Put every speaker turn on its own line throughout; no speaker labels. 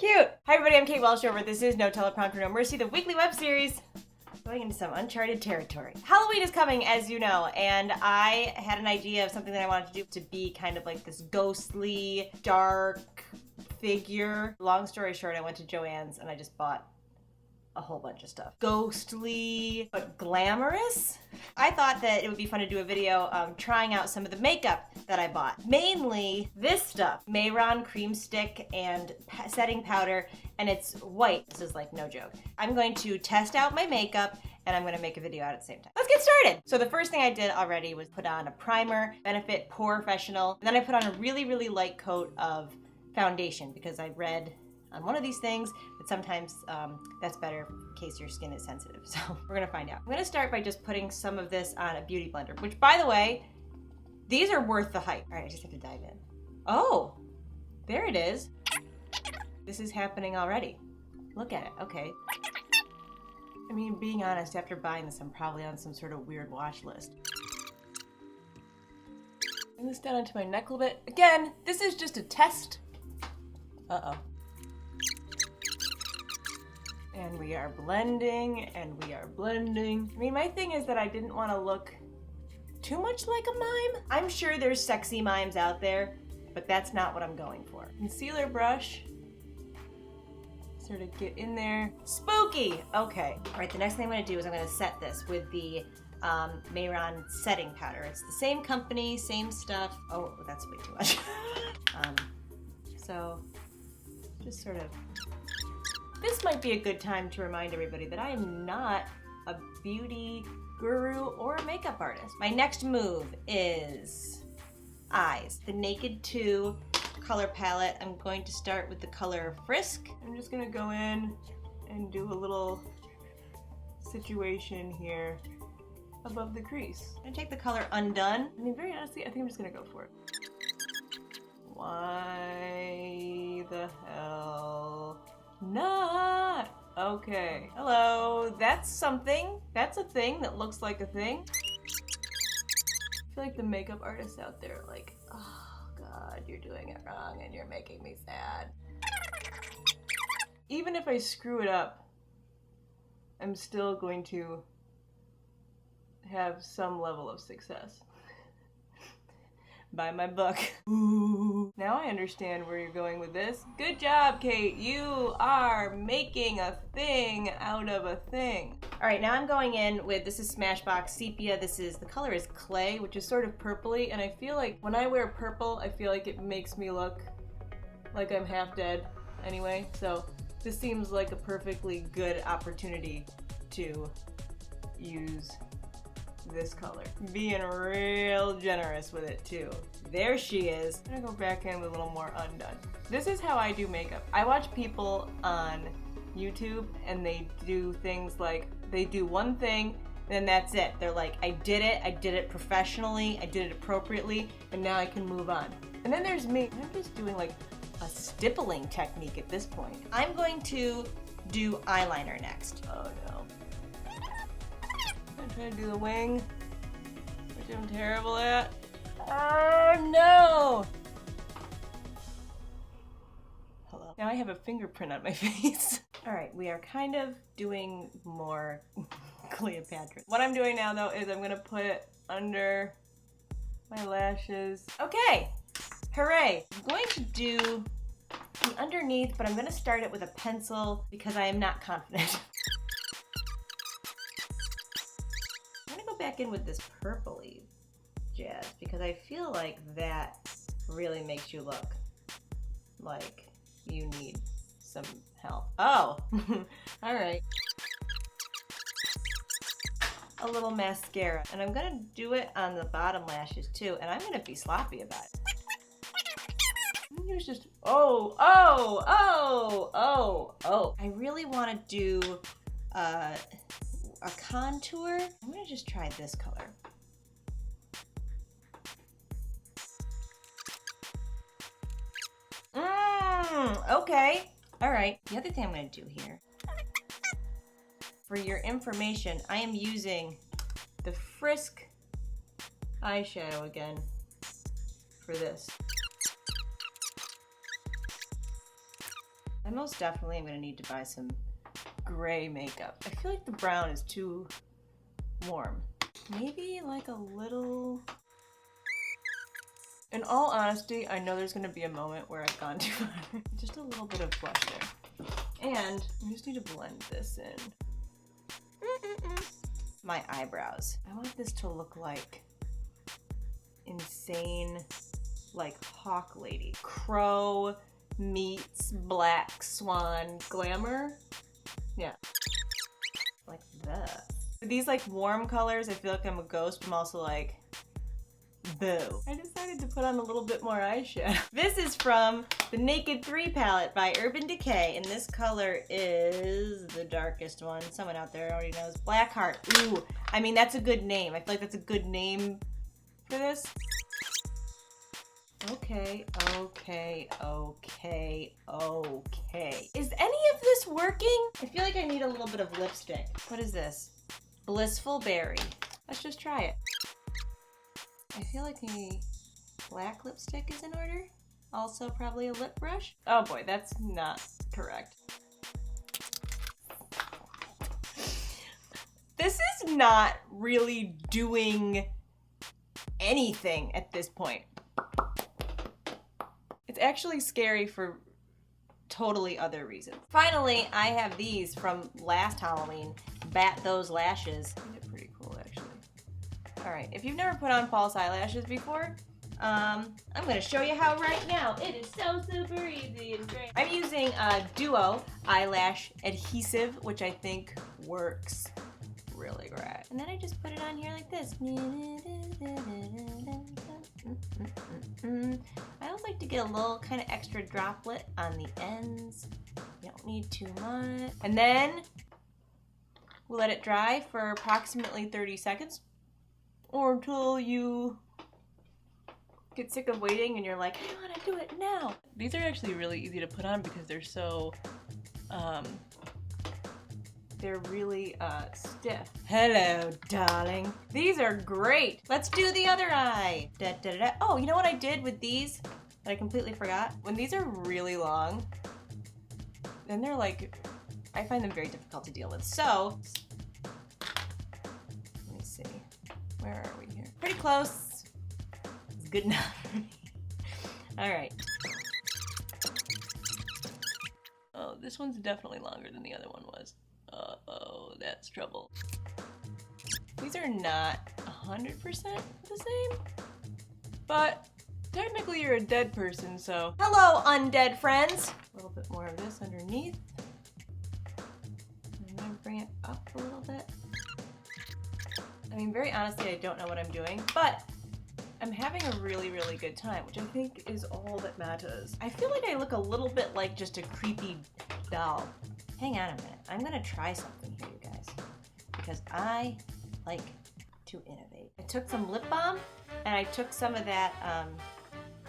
cute. Hi everybody, I'm Kate Welshofer. This is No Teleprompter, No Mercy, the weekly web series going into some uncharted territory. Halloween is coming, as you know, and I had an idea of something that I wanted to do to be kind of like this ghostly, dark figure. Long story short, I went to JoAnn's and I just bought a whole bunch of stuff. Ghostly, but glamorous. I thought that it would be fun to do a video trying out some of the makeup that I bought. Mainly this stuff, Mehron cream stick and setting powder, and it's white. This is like no joke. I'm going to test out my makeup and I'm gonna make a video out at the same time. Let's get started. So the first thing I did already was put on a primer, Benefit Professional, and then I put on a really, really light coat of foundation because I read on one of these things that sometimes that's better in case your skin is sensitive. So we're gonna find out. I'm gonna start by just putting some of this on a beauty blender, which by the way, these are worth the hype. All right, I just have to dive in. Oh, there it is. This is happening already. Look at it, okay. I mean, being honest, after buying this, I'm probably on some sort of weird watch list. Bring this down onto my neck a little bit. Again, this is just a test. Uh-oh. And we are blending, and we are blending. I mean, my thing is that I didn't want to look too much like a mime. I'm sure there's sexy mimes out there, but that's not what I'm going for. Concealer brush. Sort of get in there. Spooky! Okay. All right, the next thing I'm gonna do is I'm gonna set this with the Mehron setting powder. It's the same company, same stuff. Oh, that's way too much. So, just sort of. This might be a good time to remind everybody that I am not a beauty guru or a makeup artist. My next move is eyes. The Naked 2 color palette. I'm going to start with the color Frisk. I'm just gonna go in and do a little situation here above the crease. I'm gonna take the color Undone. I mean, very honestly, I think I'm just gonna go for it. Why the hell not? Okay. Hello. That's something. That's a thing that looks like a thing. I feel like the makeup artists out there are like, oh God, you're doing it wrong and you're making me sad. Even if I screw it up, I'm still going to have some level of success. Buy my book. Ooh. Now I understand where you're going with this. Good job, Kate. You are making a thing out of a thing. All right, now I'm going in with, this is Smashbox Sepia. The color is Clay, which is sort of purpley, and I feel like when I wear purple, I feel like it makes me look like I'm half dead anyway. So this seems like a perfectly good opportunity to use this color. Being real generous with it too. There she is. I'm gonna go back in with a little more Undone. This is how I do makeup. I watch people on YouTube and they do things like, they do one thing, then that's it. They're like, I did it professionally, I did it appropriately, and now I can move on. And then there's me. I'm just doing like a stippling technique at this point. I'm going to do eyeliner next. Oh no. I'm trying to do the wing, which I'm terrible at. Oh no! Hello. Now I have a fingerprint on my face. All right, we are kind of doing more Cleopatra. What I'm doing now though is I'm gonna put it under my lashes. Okay, hooray. I'm going to do the underneath, but I'm gonna start it with a pencil because I am not confident. Back in with this purpley jazz because I feel like that really makes you look like you need some help. Oh, all right. A little mascara, and I'm gonna do it on the bottom lashes too, and I'm gonna be sloppy about it. Here's just, oh. I really want to do a contour. I'm gonna just try this color. Okay. All right. The other thing I'm gonna do here, for your information, I am using the Frisk eyeshadow again for this. I most definitely am gonna need to buy some gray makeup. I feel like the brown is too warm. Maybe like a little... In all honesty, I know there's gonna be a moment where I've gone too far. Just a little bit of blush there. And I just need to blend this in. My eyebrows. I want this to look like insane, like Hawk Lady. Crow meets Black Swan glamour. Yeah. Like that. For these like warm colors, I feel like I'm a ghost, but I'm also like, boo. I decided to put on a little bit more eyeshadow. This is from the Naked 3 palette by Urban Decay, and this color is the darkest one. Someone out there already knows. Blackheart. Ooh, I mean, that's a good name. I feel like that's a good name for this. Okay. Is any of this working? I feel like I need a little bit of lipstick. What is this? Blissful Berry. Let's just try it. I feel like a black lipstick is in order. Also probably a lip brush. Oh boy, that's not correct. This is not really doing anything at this point. It's actually scary for totally other reasons. Finally, I have these from last Halloween. Bat Those Lashes. These are pretty cool, actually. All right, if you've never put on false eyelashes before, I'm gonna show you how right now. It is so super easy and great. I'm using a Duo eyelash adhesive, which I think works really great. And then I just put it on here like this. I always like to get a little kind of extra droplet on the ends. You don't need too much. And then we'll let it dry for approximately 30 seconds. Or until you get sick of waiting and you're like, I want to do it now. These are actually really easy to put on because they're so, they're really stiff. Hello, darling. These are great. Let's do the other eye. Da, da, da, da. Oh, you know what I did with these that I completely forgot? When these are really long, then they're like, I find them very difficult to deal with. So, let me see. Where are we here? Pretty close. It's good enough for me. All right. Oh, this one's definitely longer than the other one was. Uh-oh, that's trouble. These are not 100% the same, but technically you're a dead person, so. Hello, undead friends. A little bit more of this underneath. I'm gonna bring it up a little bit. I mean, very honestly, I don't know what I'm doing, but I'm having a really, really good time, which I think is all that matters. I feel like I look a little bit like just a creepy doll. Hang on a minute. I'm gonna try something here, you guys, because I like to innovate. I took some lip balm, and I took some of that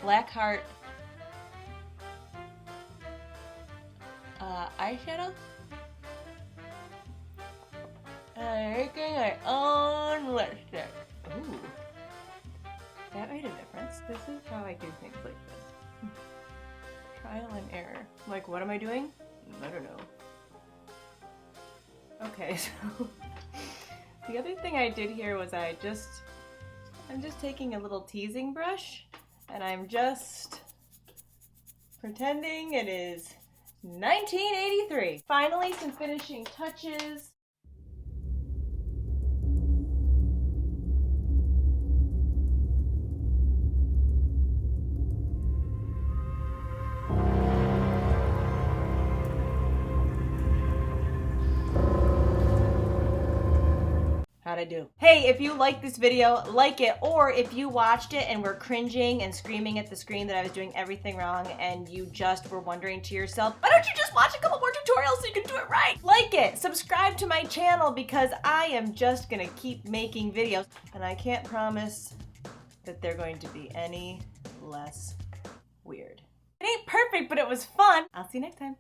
Blackheart eyeshadow. I'm making my own lipstick. Ooh. That made a difference. This is how I do things like this. Trial and error. Like, what am I doing? I don't know. Okay, so the other thing I did here was I'm just taking a little teasing brush and I'm just pretending it is 1983. Finally, some finishing touches. How'd I do? Hey, if you like this video, like it, or if you watched it and were cringing and screaming at the screen that I was doing everything wrong and you just were wondering to yourself, why don't you just watch a couple more tutorials so you can do it right? Like it, subscribe to my channel because I am just gonna keep making videos and I can't promise that they're going to be any less weird. It ain't perfect, but it was fun. I'll see you next time.